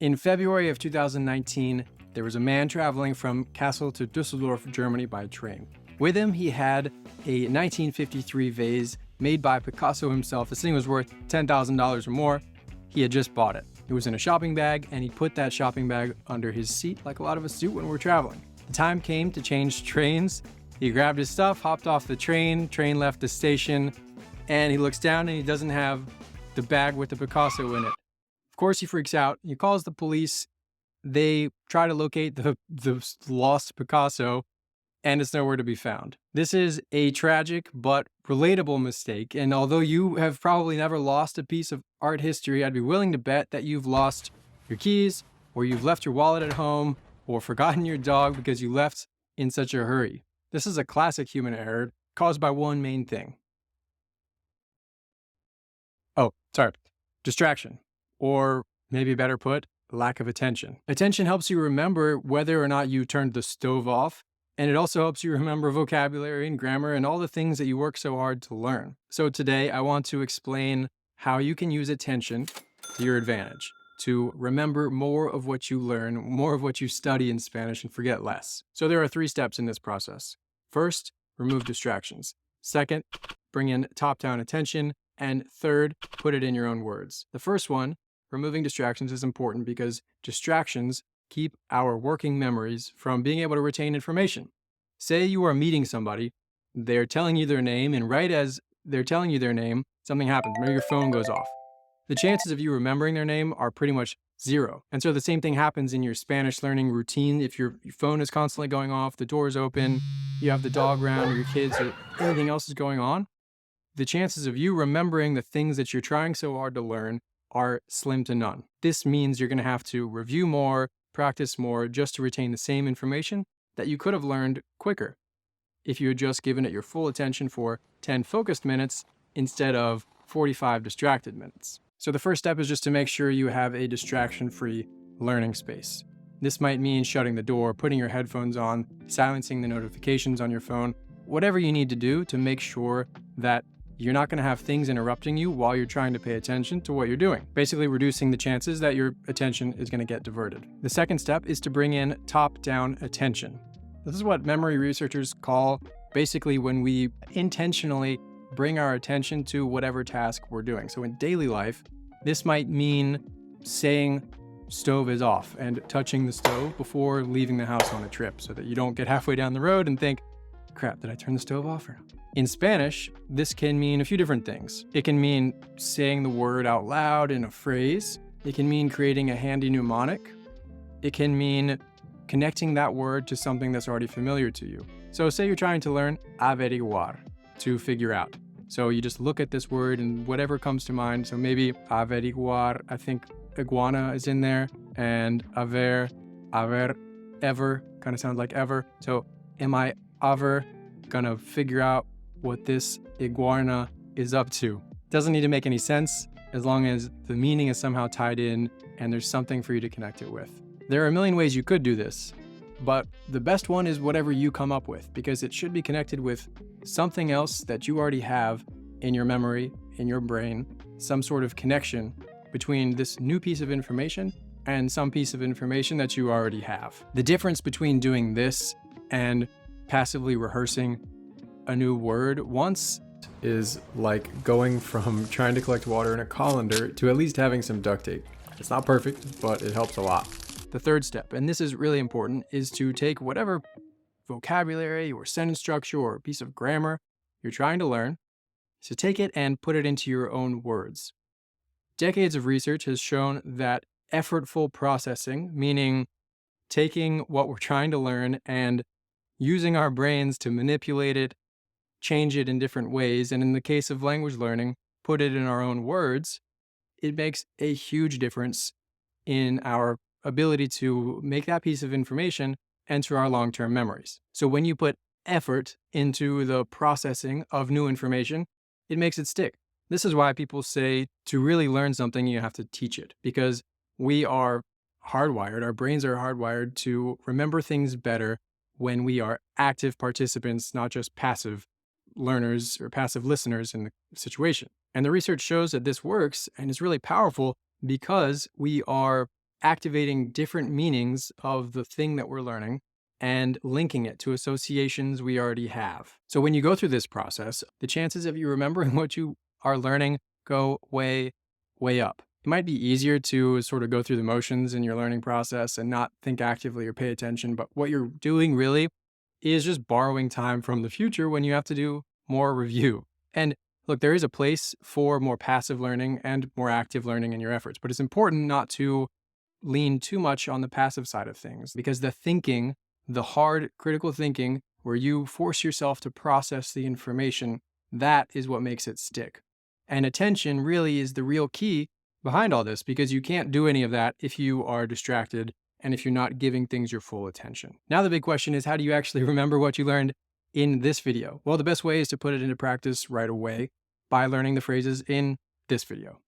In February of 2019, there was a man traveling from Kassel to Düsseldorf, Germany by train. With him, he had a 1953 vase made by Picasso himself. This thing was worth $10,000 or more. He had just bought it. It was in a shopping bag, and he put that shopping bag under his seat like a lot of us do when we're traveling. The time came to change trains. He grabbed his stuff, hopped off the train left the station, and he looks down and he doesn't have the bag with the Picasso in it. Of course, he freaks out. He calls the police. They try to locate the lost Picasso, and it's nowhere to be found. This is a tragic but relatable mistake, and although you have probably never lost a piece of art history, I'd be willing to bet that you've lost your keys, or you've left your wallet at home, or forgotten your dog because you left in such a hurry. This is a classic human error caused by one main thing. Distraction. Or maybe better put, lack of attention. Attention helps you remember whether or not you turned the stove off, and it also helps you remember vocabulary and grammar and all the things that you work so hard to learn. So today I want to explain how you can use attention to your advantage, to remember more of what you learn, more of what you study in Spanish, and forget less. So there are 3 steps in this process. First, remove distractions. Second, bring in top-down attention. And third, put it in your own words. The first one, removing distractions, is important because distractions keep our working memories from being able to retain information. Say you are meeting somebody, they're telling you their name, and right as they're telling you their name, something happens. Maybe your phone goes off. The chances of you remembering their name are pretty much 0. And so the same thing happens in your Spanish learning routine. If your phone is constantly going off, the door is open, you have the dog around, or your kids, or anything else is going on, the chances of you remembering the things that you're trying so hard to learn are slim to none. This means you're going to have to review more, practice more, just to retain the same information that you could have learned quicker if you had just given it your full attention for 10 focused minutes instead of 45 distracted minutes. So the first step is just to make sure you have a distraction-free learning space. This might mean shutting the door, putting your headphones on, silencing the notifications on your phone, whatever you need to do to make sure that you're not going to have things interrupting you while you're trying to pay attention to what you're doing, basically reducing the chances that your attention is going to get diverted. The second step is to bring in top-down attention. This is what memory researchers call basically when we intentionally bring our attention to whatever task we're doing. So in daily life, this might mean saying stove is off and touching the stove before leaving the house on a trip so that you don't get halfway down the road and think, crap, did I turn the stove off or not? In Spanish, this can mean a few different things. It can mean saying the word out loud in a phrase. It can mean creating a handy mnemonic. It can mean connecting that word to something that's already familiar to you. So say you're trying to learn averiguar, to figure out. So you just look at this word and whatever comes to mind. So maybe averiguar, I think iguana is in there, and ever, kind of sounds like ever. So am I ever gonna figure out what this iguana is up to? Doesn't need to make any sense as long as the meaning is somehow tied in and there's something for you to connect it with. There are a million ways you could do this, but the best one is whatever you come up with, because it should be connected with something else that you already have in your memory, in your brain, some sort of connection between this new piece of information and some piece of information that you already have. The difference between doing this and passively rehearsing a new word once is like going from trying to collect water in a colander to at least having some duct tape. It's not perfect, but it helps a lot. The third step, and this is really important, is to take whatever vocabulary or sentence structure or piece of grammar you're trying to learn, so take it and put it into your own words. Decades of research has shown that effortful processing, meaning taking what we're trying to learn and using our brains to manipulate it, change it in different ways, and in the case of language learning, put it in our own words, it makes a huge difference in our ability to make that piece of information enter our long-term memories. So when you put effort into the processing of new information, it makes it stick. This is why people say to really learn something, you have to teach it, because we are hardwired, our brains are hardwired to remember things better when we are active participants, not just passive learners or passive listeners in the situation. And the research shows that this works and is really powerful because we are activating different meanings of the thing that we're learning and linking it to associations we already have. So when you go through this process, the chances of you remembering what you are learning go way, way up. It might be easier to sort of go through the motions in your learning process and not think actively or pay attention, but what you're doing really is just borrowing time from the future when you have to do more review. And look, there is a place for more passive learning and more active learning in your efforts, but it's important not to lean too much on the passive side of things, because the thinking, the hard critical thinking, where you force yourself to process the information, that is what makes it stick. And attention really is the real key behind all this, because you can't do any of that if you are distracted and if you're not giving things your full attention. Now, the big question is, how do you actually remember what you learned in this video? Well, the best way is to put it into practice right away by learning the phrases in this video.